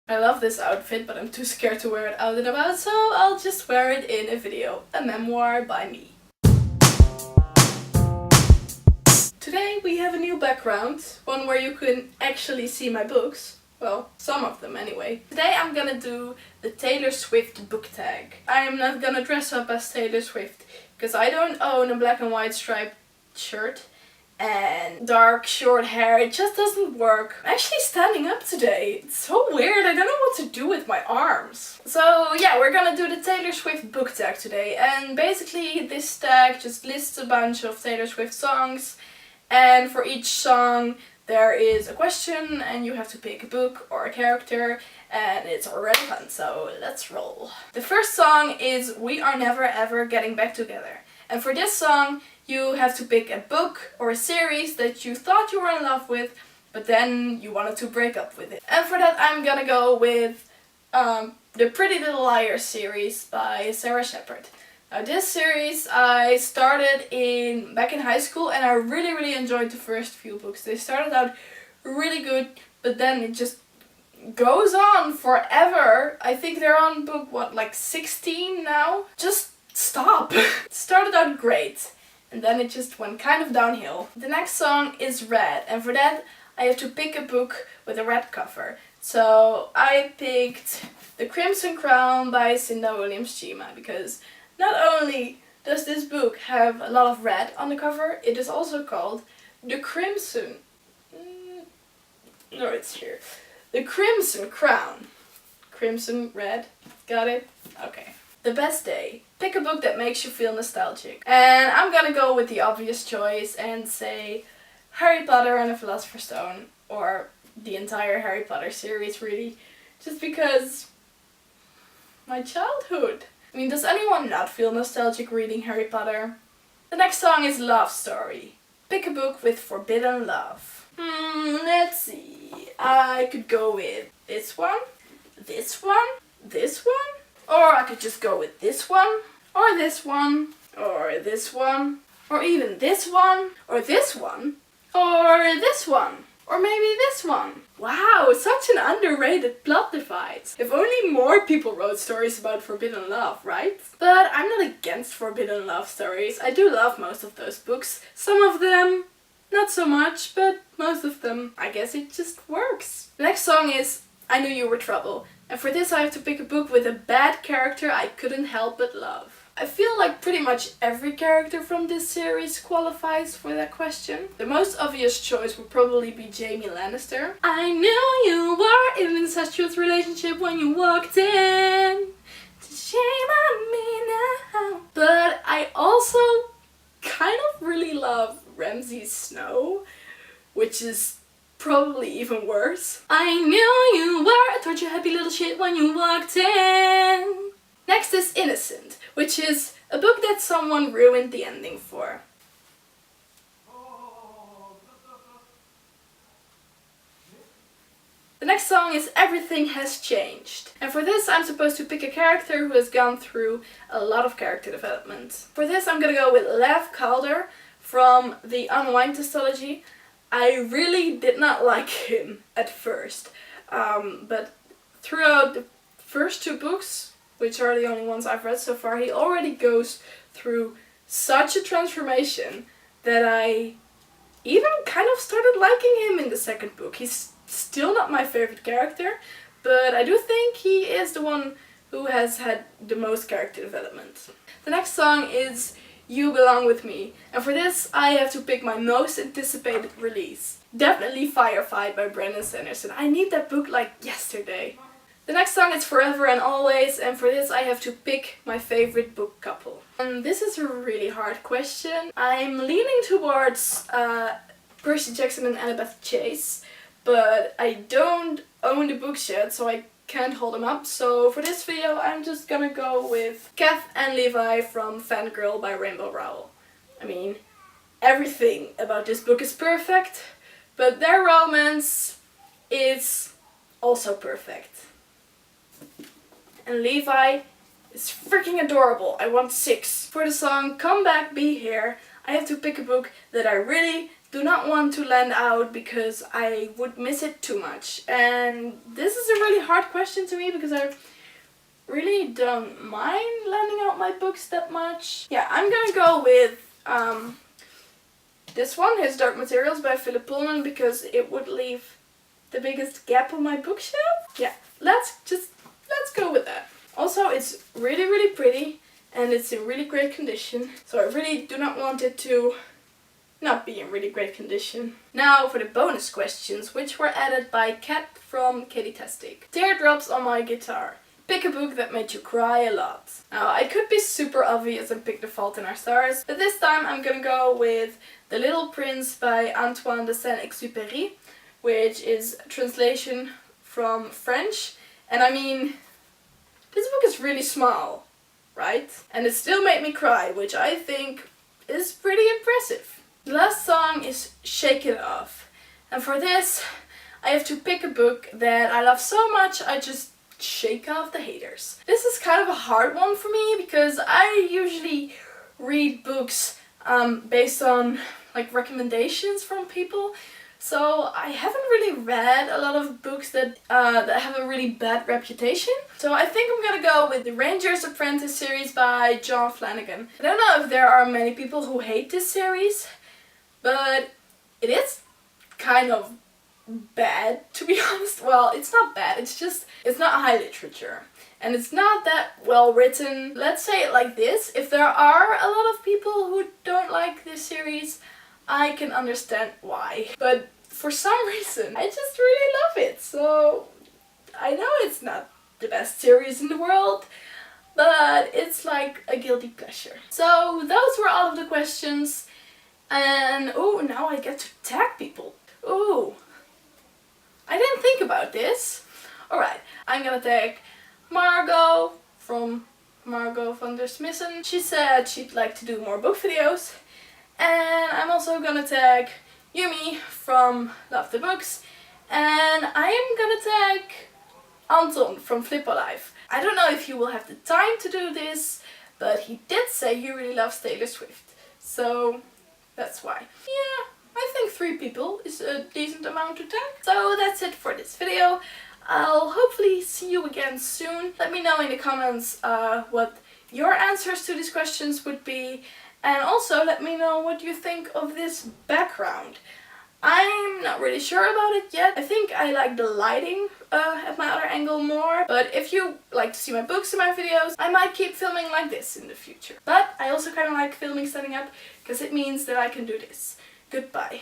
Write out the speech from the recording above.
I love this outfit, but I'm too scared to wear it out and about, so I'll just wear it in a video. A memoir by me. Today we have a new background, one where you can actually see my books. Well, some of them anyway. Today I'm gonna do the Taylor Swift book tag. I'm not gonna dress up as Taylor Swift, because I don't own a black and white striped shirt and dark short hair. It just doesn't work. I'm actually standing up today. It's so weird. I don't know what to do with my arms. So yeah, we're gonna do the Taylor Swift book tag today, and basically this tag just lists a bunch of Taylor Swift songs, and for each song there is a question and you have to pick a book or a character, and it's already fun, so let's roll. The first song is We Are Never Ever Getting Back Together, and for this song you have to pick a book or a series that you thought you were in love with, but then you wanted to break up with it. And for that I'm gonna go with the Pretty Little Liars series by Sarah Shepard. Now this series I started back in high school, and I really enjoyed the first few books. They started out really good, but then it just goes on forever. I think they're on book, like 16 now? Just stop! It started out great, and then it just went kind of downhill. The next song is Red, and for that I have to pick a book with a red cover. So I picked The Crimson Crown by Cinda Williams-Chima, because not only does this book have a lot of red on the cover, it is also called The Crimson... No, it's here. The Crimson Crown. Crimson, red. Got it? Okay. The Best Day. Pick a book that makes you feel nostalgic. And I'm gonna go with the obvious choice and say Harry Potter and the Philosopher's Stone, or the entire Harry Potter series really, just because my childhood. I mean, does anyone not feel nostalgic reading Harry Potter? The next song is Love Story. Pick a book with forbidden love. Let's see. I could go with this one, this one, this one, or I could just go with this one, or this one, or this one, or even this one, or this one, or this one, or maybe this one. Wow, such an underrated plot device. If only more people wrote stories about forbidden love, right? But I'm not against forbidden love stories. I do love most of those books. Some of them, not so much, but most of them, I guess it just works. The next song is I Knew You Were Trouble. And for this I have to pick a book with a bad character I couldn't help but love. I feel like pretty much every character from this series qualifies for that question. The most obvious choice would probably be Jaime Lannister. I knew you were in an incestuous relationship when you walked in. Shame on me now. But I also kind of really love Ramsay Snow, which is probably even worse. I knew you were a torture happy little shit when you walked in. Next is Innocent, which is a book that someone ruined the ending for. The next song is Everything Has Changed. And for this I'm supposed to pick a character who has gone through a lot of character development. For this I'm gonna go with Lev Calder from the Unwind Histology. I really did not like him at first, but throughout the first two books, which are the only ones I've read so far, he already goes through such a transformation that I even kind of started liking him in the second book. He's still not my favorite character, but I do think he is the one who has had the most character development. The next song is You Belong With Me, and for this I have to pick my most anticipated release. Definitely Firefight by Brandon Sanderson. I need that book like yesterday. The next song is Forever and Always, and for this I have to pick my favorite book couple. And this is a really hard question. I'm leaning towards Percy Jackson and Annabeth Chase, but I don't own the books yet, so I can't hold them up. So for this video I'm just gonna go with Kath and Levi from Fangirl by Rainbow Rowell. I mean, everything about this book is perfect, but their romance is also perfect. And Levi is freaking adorable. I want 6. For the song Come Back, Be Here, I have to pick a book that I really do not want to lend out because I would miss it too much. And this is a really hard question to me because I really don't mind lending out my books that much. Yeah, I'm gonna go with this one, His Dark Materials by Philip Pullman, because it would leave the biggest gap on my bookshelf. Yeah, let's go with that. Also, it's really, really pretty and it's in really great condition. So I really do not want it to not be in really great condition. Now for the bonus questions, which were added by Kat from Katie Testic. Teardrops on my guitar. Pick a book that made you cry a lot. Now, I could be super obvious and pick The Fault in Our Stars, but this time I'm gonna go with The Little Prince by Antoine de Saint-Exupéry, which is a translation from French. And I mean, this book is really small, right? And it still made me cry, which I think is pretty impressive. The last song is Shake It Off. And for this, I have to pick a book that I love so much I just shake off the haters. This is kind of a hard one for me because I usually read books based on like recommendations from people. So I haven't really read a lot of books that have a really bad reputation. So I think I'm gonna go with the Ranger's Apprentice series by John Flanagan. I don't know if there are many people who hate this series, but it is kind of bad, to be honest. Well, it's not bad, it's not high literature. And it's not that well written. Let's say it like this, if there are a lot of people who don't like this series, I can understand why. But for some reason, I just really love it. So I know it's not the best series in the world, but it's like a guilty pleasure. So those were all of the questions. And oh, now I get to tag people. Ooh, I didn't think about this. Alright, I'm gonna tag Margot from Margot van der Smissen. She said she'd like to do more book videos. And I'm also gonna tag Yumi from Love the Books. And I am gonna tag Anton from Flip Alive. I don't know if he will have the time to do this, but he did say he really loves Taylor Swift. So that's why. Yeah, I think 3 people is a decent amount to tag. So that's it for this video. I'll hopefully see you again soon. Let me know in the comments what your answers to these questions would be. And also let me know what you think of this background. I'm not really sure about it yet. I think I like the lighting at my other angle more. But if you like to see my books in my videos, I might keep filming like this in the future. But I also kind of like filming standing up because it means that I can do this. Goodbye.